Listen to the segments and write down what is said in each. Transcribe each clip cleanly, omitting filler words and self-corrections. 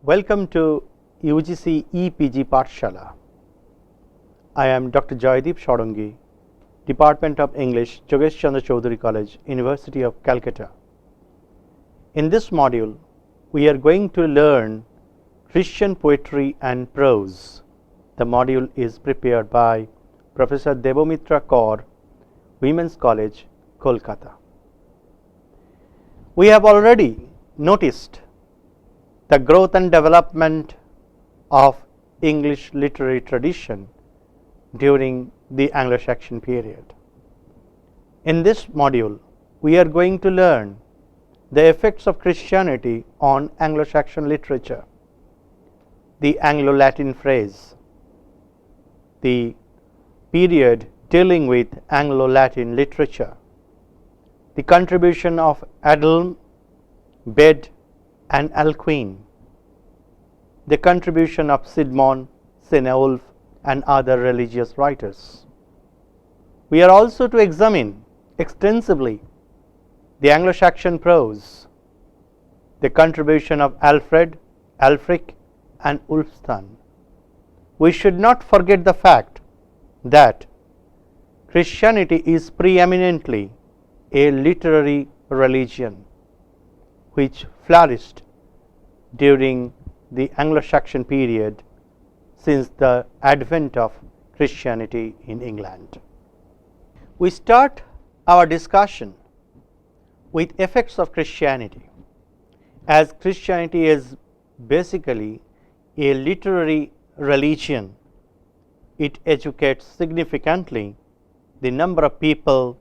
Welcome to UGC EPG Pathshala. I am Dr. Joydeep Shodangi, Department of English, Jogesh Chandra Chaudhary College, University of Calcutta. In this module, we are going to learn Christian poetry and prose. The module is prepared by Professor Debomitra Kaur, Women's College, Kolkata. We have already noticed the growth and development of English literary tradition during the Anglo-Saxon period. In this module, we are going to learn the effects of Christianity on Anglo-Saxon literature, the Anglo-Latin phrase, the period dealing with Anglo-Latin literature, the contribution of Adelm, Bede, and Alcuin, the contribution of Caedmon, Cynewulf, and other religious writers. We are also to examine extensively the Anglo-Saxon prose, the contribution of Alfred, Aelfric, and Wulfstan. We should not forget the fact that Christianity is preeminently a literary religion which flourished during the Anglo-Saxon period since the advent of Christianity in England. We start our discussion with effects of Christianity, as Christianity is basically a literary religion. It educates significantly the number of people,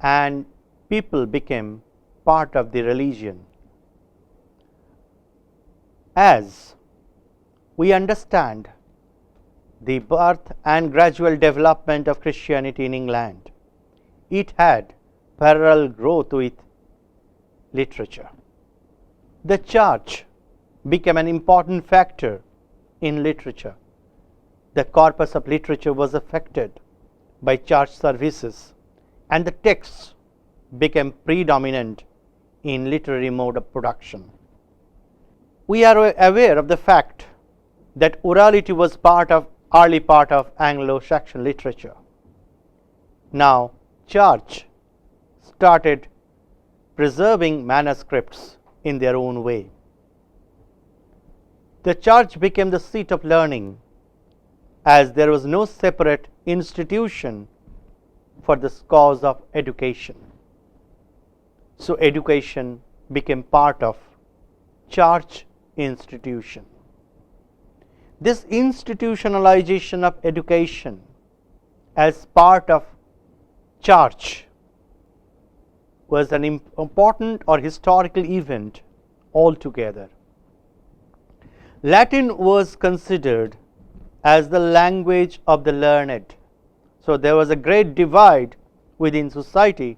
and people became part of the religion. As we understand the birth and gradual development of Christianity in England, it had parallel growth with literature. The church became an important factor in literature. The corpus of literature was affected by church services, and the texts became predominant in literary mode of production. We are aware of the fact that orality was early part of Anglo-Saxon literature. Now, church started preserving manuscripts in their own way. The church became the seat of learning, as there was no separate institution for the cause of education. So, education became part of church institution. This institutionalization of education as part of church was an important or historical event altogether. Latin was considered as the language of the learned. So, there was a great divide within society,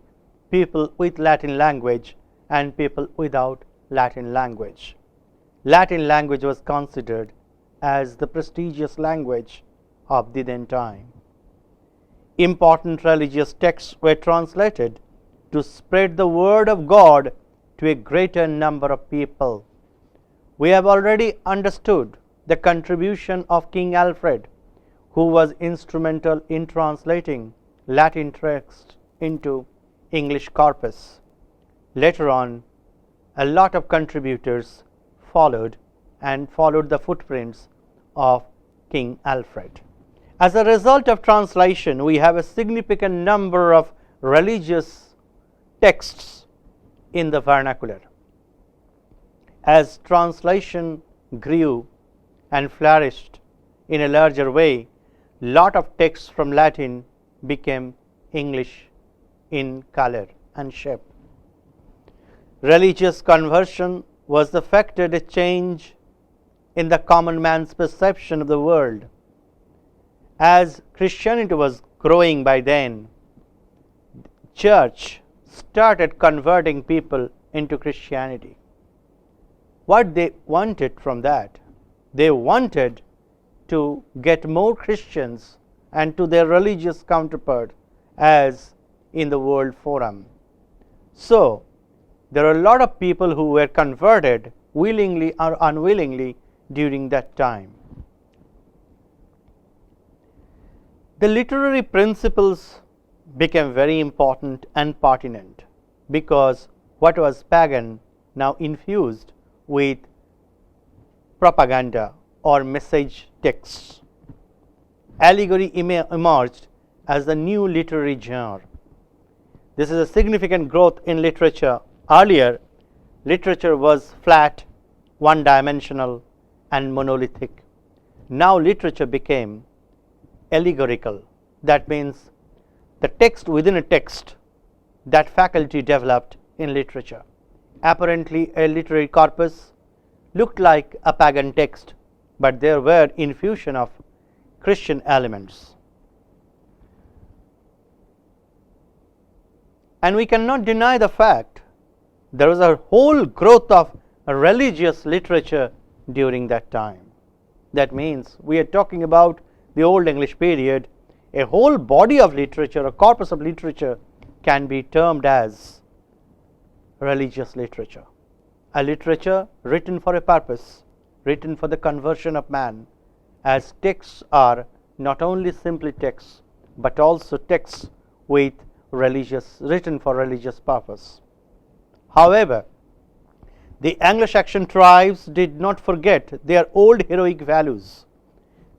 people with Latin language and people without Latin language. Latin language was considered as the prestigious language of the then time. Important religious texts were translated to spread the word of God to a greater number of people. We have already understood the contribution of King Alfred, who was instrumental in translating Latin texts into English corpus. Later on, a lot of contributors followed the footprints of King Alfred. As a result of translation, we have a significant number of religious texts in the vernacular. As translation grew and flourished in a larger way, lot of texts from Latin became English in color and shape. Religious conversion was affected a change in the common man's perception of the world. As Christianity was growing by then, church started converting people into Christianity. What they wanted from that? They wanted to get more Christians and to their religious counterpart as in the world forum. So, there are a lot of people who were converted willingly or unwillingly during that time. The literary principles became very important and pertinent, because what was pagan now infused with propaganda or message texts. Allegory emerged as the new literary genre. This is a significant growth in literature. Earlier, literature was flat, one-dimensional, and monolithic. Now literature became allegorical. That means the text within a text. That faculty developed in literature. Apparently, a literary corpus looked like a pagan text, but there were infusion of Christian elements. And we cannot deny the fact there was a whole growth of religious literature during that time. That means we are talking about the Old English period. A whole body of literature, a corpus of literature, can be termed as religious literature. A literature written for a purpose, written for the conversion of man, as texts are not only simply texts, but also texts with written for religious purpose. However, the Anglo-Saxon tribes did not forget their old heroic values.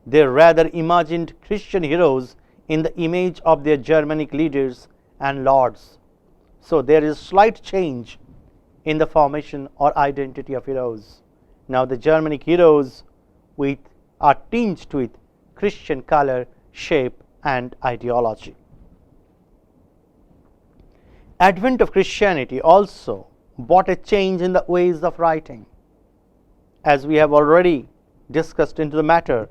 They rather imagined Christian heroes in the image of their Germanic leaders and lords. So there is slight change in the formation or identity of heroes. Now the Germanic heroes are tinged with Christian color, shape, and ideology. Advent of Christianity also brought a change in the ways of writing. As we have already discussed into the matter,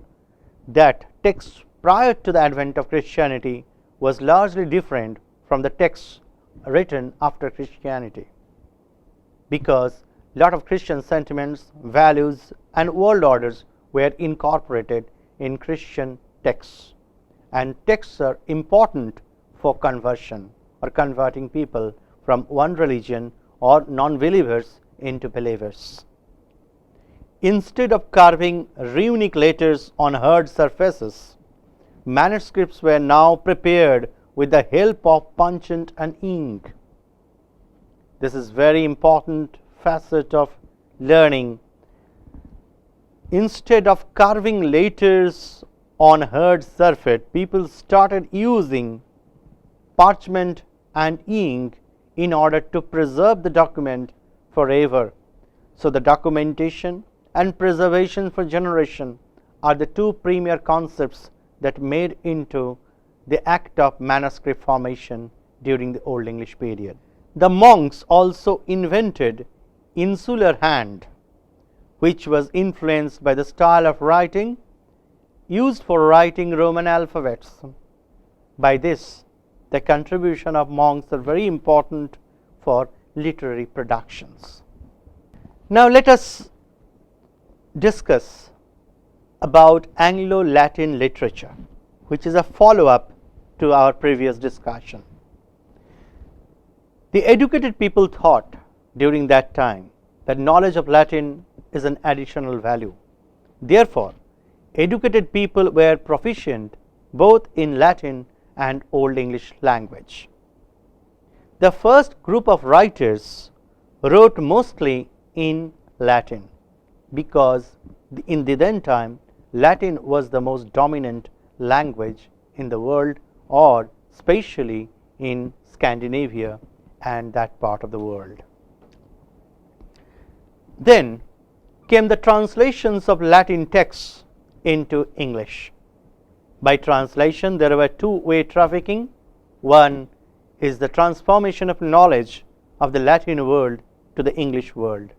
that texts prior to the advent of Christianity was largely different from the texts written after Christianity, because a lot of Christian sentiments, values, and world orders were incorporated in Christian texts, and texts are important for conversion or converting people from one religion or non-believers into believers. Instead of carving runic letters on hard surfaces, manuscripts were now prepared with the help of punchant and ink. This is very important facet of learning. Instead of carving letters on hard surface, people started using parchment and ink in order to preserve the document forever. So the documentation and preservation for generation are the two premier concepts that made into the act of manuscript formation during the Old English period. The monks also invented insular hand, which was influenced by the style of writing used for writing Roman alphabets. By this, the contribution of monks are very important for literary productions. Now let us discuss about Anglo-Latin literature, which is a follow-up to our previous discussion. The educated people thought during that time that knowledge of Latin is an additional value. Therefore, educated people were proficient both in Latin and Old English language. The first group of writers wrote mostly in Latin, because in the then time Latin was the most dominant language in the world, or especially in Scandinavia and that part of the world. Then came the translations of Latin texts into English. By translation, there were two-way trafficking. One is the transformation of knowledge of the Latin world to the English world,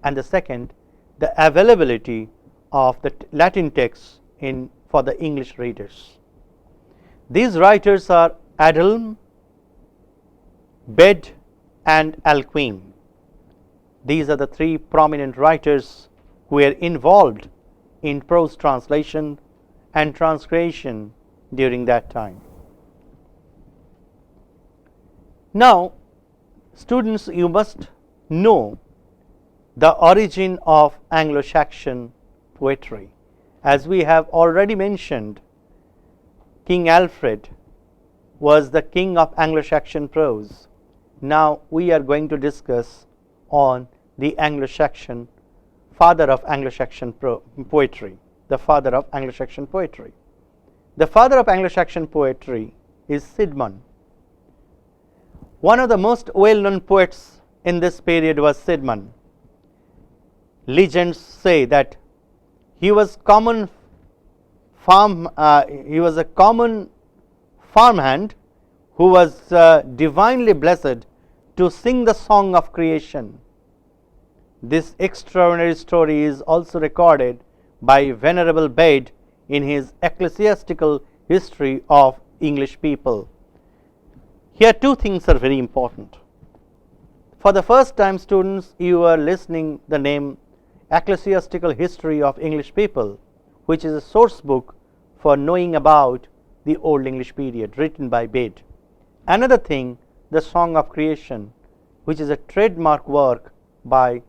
and the second, the availability of the Latin texts for the English readers. These writers are Adelm, Bede, and Alcuin. These are the three prominent writers who were involved in prose translation and transcription during that time. Now, students, you must know the origin of Anglo-Saxon poetry. As we have already mentioned, King Alfred was the king of Anglo-Saxon prose. Now we are going to discuss on the Anglo-Saxon father of Anglo-Saxon poetry, the father of Anglo-Saxon poetry. The father of Anglo-Saxon poetry is Caedmon. One of the most well-known poets in this period was Caedmon. Legends say that he was a common farmhand who was divinely blessed to sing the song of creation. This extraordinary story is also recorded by Venerable Bede in his Ecclesiastical History of English People. Here two things are very important. For the first time, students, you are listening the name Ecclesiastical History of English People, which is a source book for knowing about the Old English period, written by Bede. Another thing, the Song of Creation, which is a trademark work by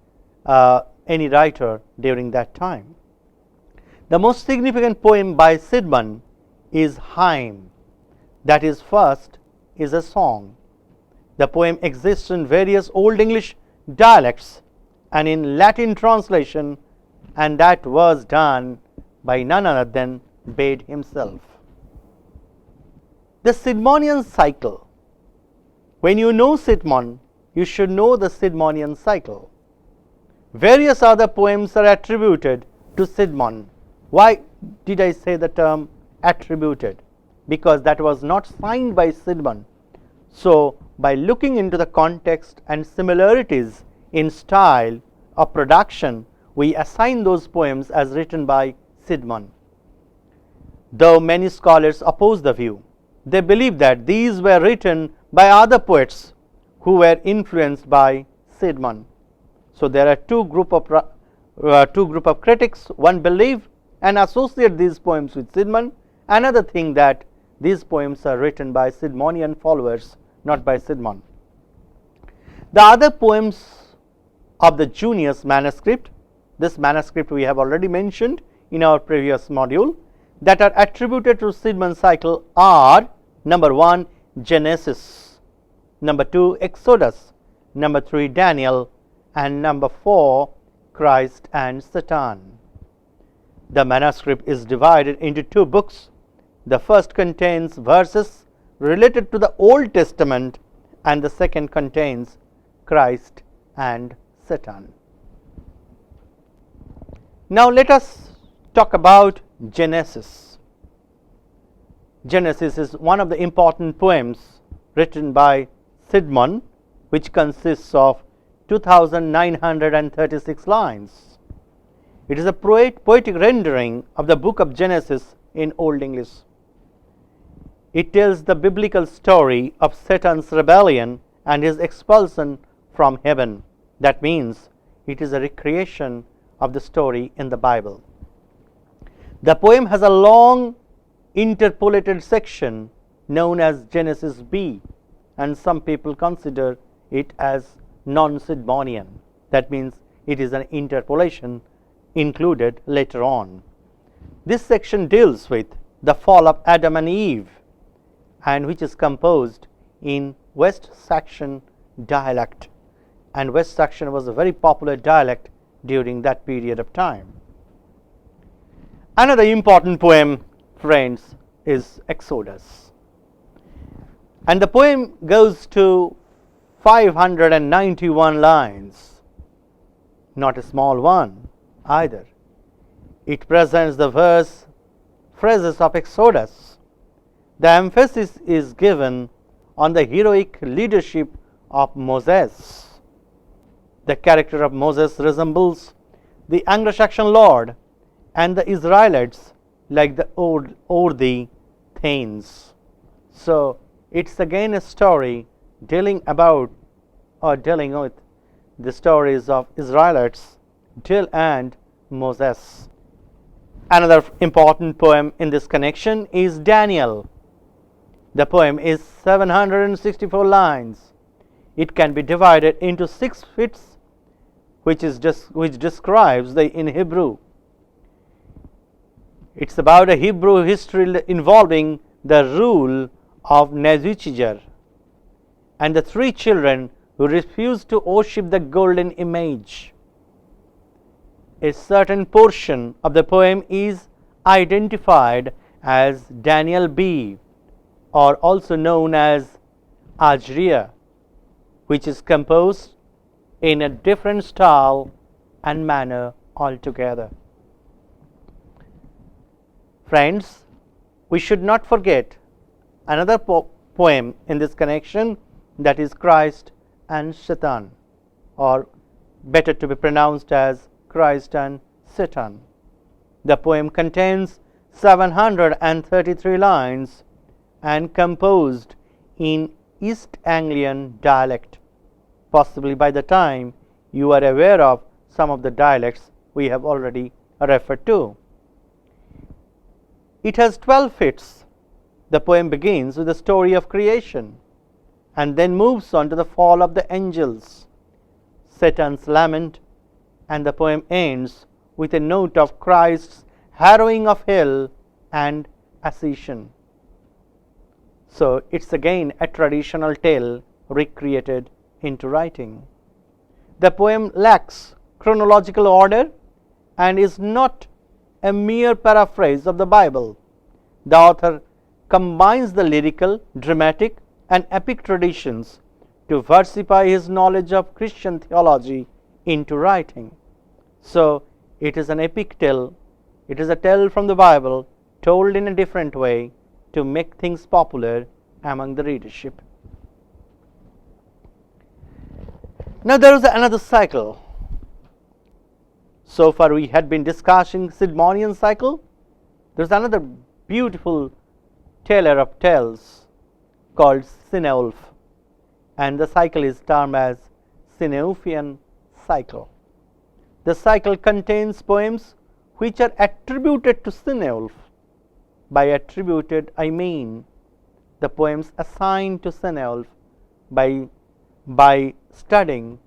any writer during that time. The most significant poem by Caedmon is Hymn, that is, first is a song. The poem exists in various Old English dialects and in Latin translation, and that was done by none other than Bede himself. The Caedmonian cycle. When you know Caedmon, you should know the Caedmonian cycle. Various other poems are attributed to Caedmon. Why did I say the term attributed? Because that was not signed by Caedmon. So, by looking into the context and similarities in style of production, we assign those poems as written by Caedmon. Though many scholars oppose the view, they believe that these were written by other poets who were influenced by Caedmon. So, there are two group of critics. One believe and associate these poems with Caedmon. Another thing that these poems are written by Caedmonian followers, not by Caedmon. The other poems of the Junius manuscript, this manuscript we have already mentioned in our previous module, that are attributed to Caedmon cycle are: number 1, Genesis, number 2, Exodus, number 3, Daniel, and number 4, Christ and Satan. The manuscript is divided into two books. The first contains verses related to the Old Testament, and the second contains Christ and Satan. Now let us talk about Genesis. Genesis is one of the important poems written by Caedmon, which consists of 2,936 lines. It is a poetic rendering of the book of Genesis in Old English. It tells the biblical story of Satan's rebellion and his expulsion from heaven. That means it is a recreation of the story in the Bible. The poem has a long interpolated section known as Genesis B, and some people consider it as non-Caedmonian. That means it is an interpolation included later on. This section deals with the fall of Adam and Eve, and which is composed in West Saxon dialect, and West Saxon was a very popular dialect during that period of time. Another important poem, friends, is Exodus, and the poem goes to 591 lines, not a small one either. It presents the phrases of Exodus. The emphasis is given on the heroic leadership of Moses. The character of Moses resembles the Anglo-Saxon lord and the Israelites like the Ordi Thanes. So, it's again a story dealing with the stories of Israelites and Moses. Another important poem in this connection is Daniel. The poem is 764 lines. It can be divided into 6 fifths, which describes in Hebrew. It's about a Hebrew history involving the rule of Nebuchadnezzar and the three children who refused to worship the golden image. A certain portion of the poem is identified as Daniel B, or also known as Ajriya, which is composed in a different style and manner altogether. Friends, we should not forget another poem in this connection, that is Christ and Satan, or better to be pronounced as Christ and Satan. The poem contains 733 lines and composed in East Anglian dialect. Possibly by the time you are aware of some of the dialects we have already referred to. It has 12 fits. The poem begins with the story of creation and then moves on to the fall of the angels, Satan's lament, and the poem ends with a note of Christ's harrowing of hell and ascension. So it's again a traditional tale recreated into writing. The poem lacks chronological order and is not a mere paraphrase of the Bible. The author combines the lyrical, dramatic, and epic traditions to versify his knowledge of Christian theology into writing. So it is an epic tale. It is a tale from the Bible told in a different way to make things popular among the readership. Now there is another cycle. So far we had been discussing Caedmonian cycle. There is another beautiful teller of tales called Cynewulf, and the cycle is termed as Cynewulfian cycle. The cycle contains poems which are attributed to Cynewulf. By attributed I mean the poems assigned to Cynewulf by studying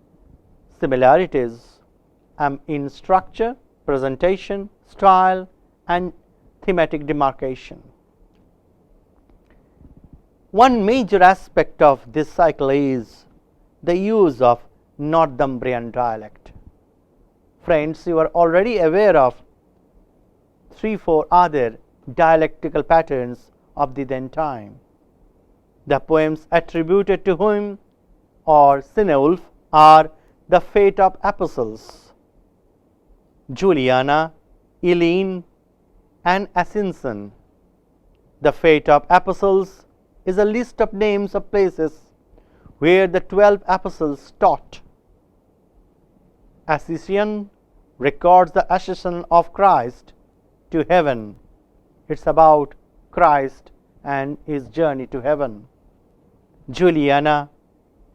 similarities in structure, presentation, style, and thematic demarcation. One major aspect of this cycle is the use of Northumbrian dialect. Friends, you are already aware of 3-4 other dialectical patterns of the then time. The poems attributed to him or Cynewulf are the Fate of Apostles, Juliana, Eileen, and Ascension. The Fate of Apostles is a list of names of places where the 12 apostles taught. Ascension records the ascension of Christ to heaven. It's about Christ and his journey to heaven. Juliana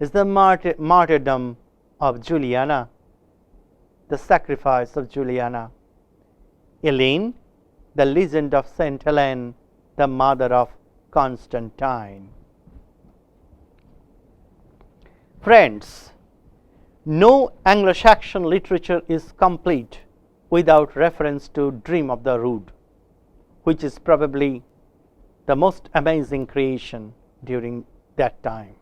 is the martyrdom of Juliana, the sacrifice of Juliana. Eileen, the legend of Saint Helene, the mother of Constantine. Friends, no Anglo-Saxon literature is complete without reference to Dream of the Rood, which is probably the most amazing creation during that time.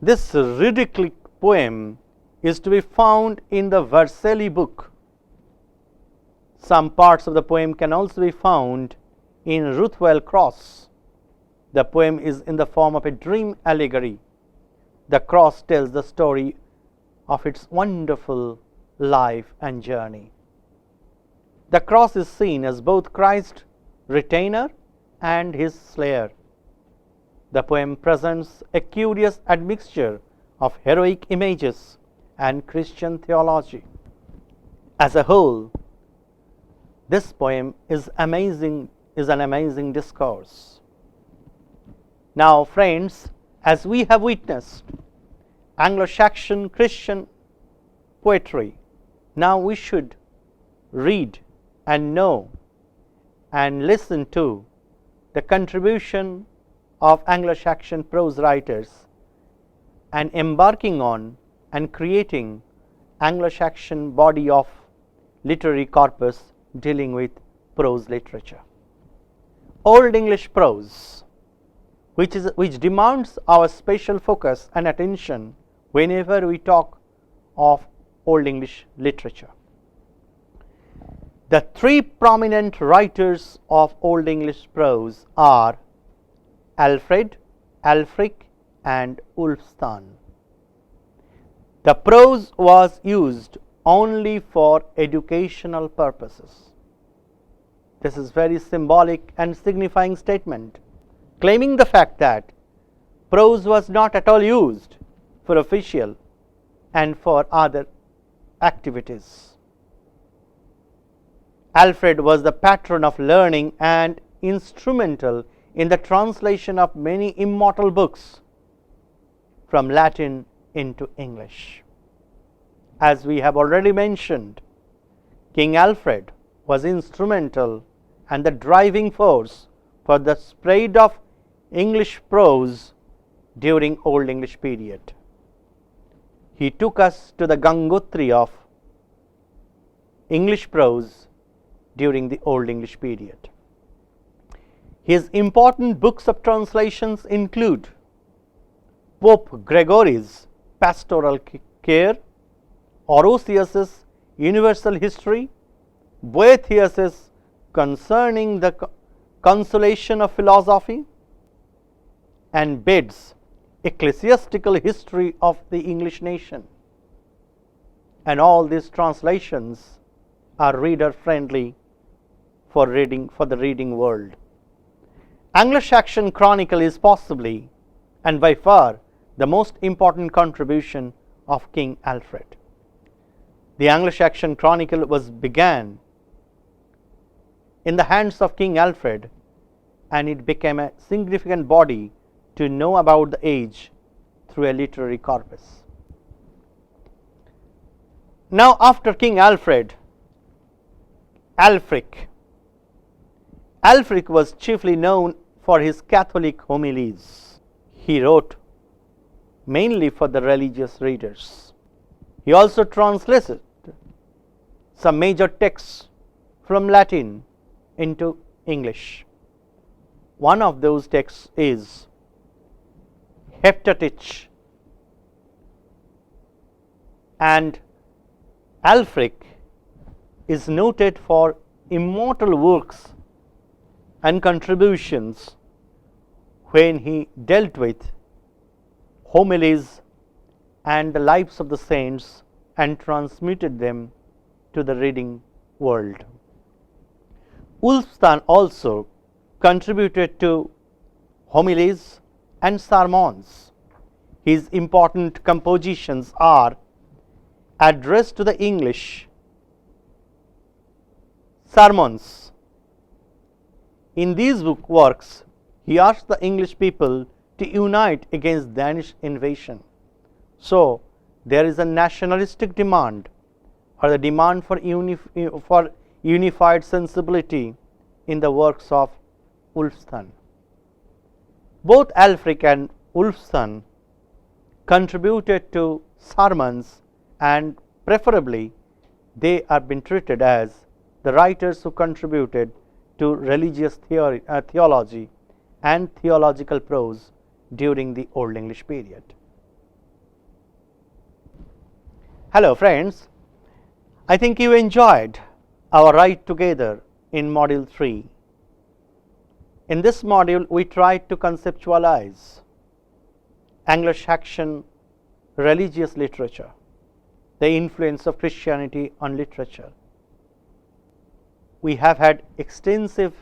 This ridiculous poem is to be found in the Vercelli book. Some parts of the poem can also be found in Ruthwell Cross. The poem is in the form of a dream allegory. The cross tells the story of its wonderful life and journey. The cross is seen as both Christ's retainer and his slayer. The poem presents a curious admixture of heroic images and Christian theology. As a whole, this poem is an amazing discourse. Now, friends, as we have witnessed Anglo-Saxon Christian poetry, now we should read and know and listen to the contribution of Anglo-Saxon prose writers and embarking on and creating Anglo-Saxon body of literary corpus dealing with prose literature. Old English prose, which demands our special focus and attention whenever we talk of Old English literature. The three prominent writers of Old English prose are Alfred, Aelfric and Wulfstan. The prose was used only for educational purposes. This is very symbolic and signifying statement, claiming the fact that prose was not at all used for official and for other activities. Alfred was the patron of learning and instrumental in the translation of many immortal books from Latin into English. As we have already mentioned, King Alfred was instrumental and the driving force for the spread of English prose during Old English period. He took us to the Gangotri of English prose during the Old English period. His important books of translations include Pope Gregory's Pastoral Care, Orosius's Universal History, Boethius's Concerning the Consolation of Philosophy, and Bede's Ecclesiastical History of the English Nation. And all these translations are reader friendly for the reading world. Anglo-Saxon Chronicle is possibly and by far the most important contribution of King Alfred. The Anglo-Saxon Chronicle began in the hands of King Alfred, and it became a significant body to know about the age through a literary corpus. Now, after King Alfred, Aelfric. Aelfric was chiefly known for his Catholic homilies. He wrote mainly for the religious readers. He also translated some major texts from Latin into English. One of those texts is Heptatich, and Aelfric is noted for immortal works and contributions when he dealt with homilies and the lives of the saints and transmitted them to the reading world. Wulfstan also contributed to homilies and sermons. His important compositions are addressed to the English, sermons. In these works, he asked the English people to unite against Danish invasion. So, there is a nationalistic demand or the demand for unified sensibility in the works of Wulfstan. Both Aelfric and Wulfstan contributed to sermons, and preferably they are been treated as the writers who contributed to religious theology and theological prose during the Old English period. Hello friends, I think you enjoyed our ride together in Module 3. In this module, we tried to conceptualize Anglo-Saxon religious literature, the influence of Christianity on literature. We have had extensive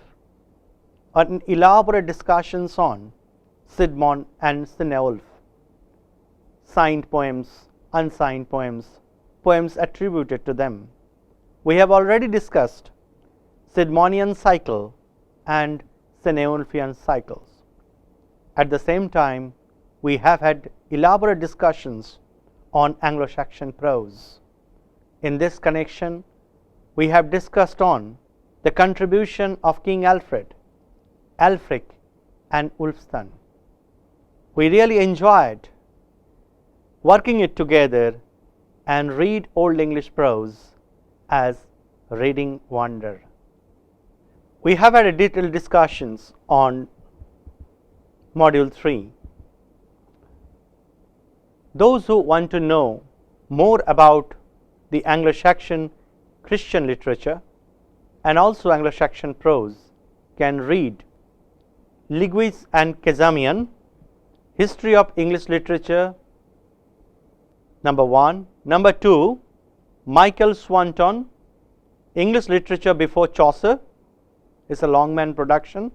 and elaborate discussions on Caedmon and Cynewulf, signed poems, unsigned poems, poems attributed to them. We have already discussed Caedmonian cycle and Cynewulfian cycles. At the same time, we have had elaborate discussions on Anglo-Saxon prose. In this connection, we have discussed on the contribution of King Alfred, Aelfric and Wulfstan. We really enjoyed working it together and read Old English prose as reading wonder. We have had a detailed discussions on module 3. Those who want to know more about the Anglo-Saxon Christian literature and also Anglo-Saxon prose can read Lewis and Caedmonian, History of English Literature, number 1. Number 2, Michael Swanton, English Literature Before Chaucer, is a Longman production,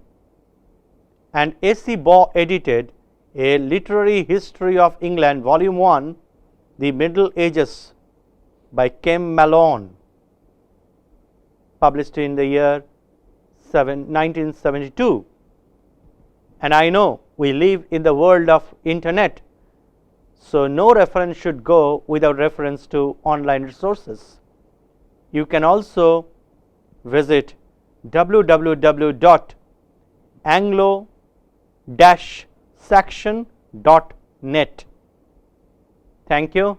and A.C. Baugh edited A Literary History of England, Volume 1, The Middle Ages, by Kem Malone, published in the year 1972. And I know we live in the world of internet, so no reference should go without reference to online resources. You can also visit www.anglo-saxon.net. Thank you.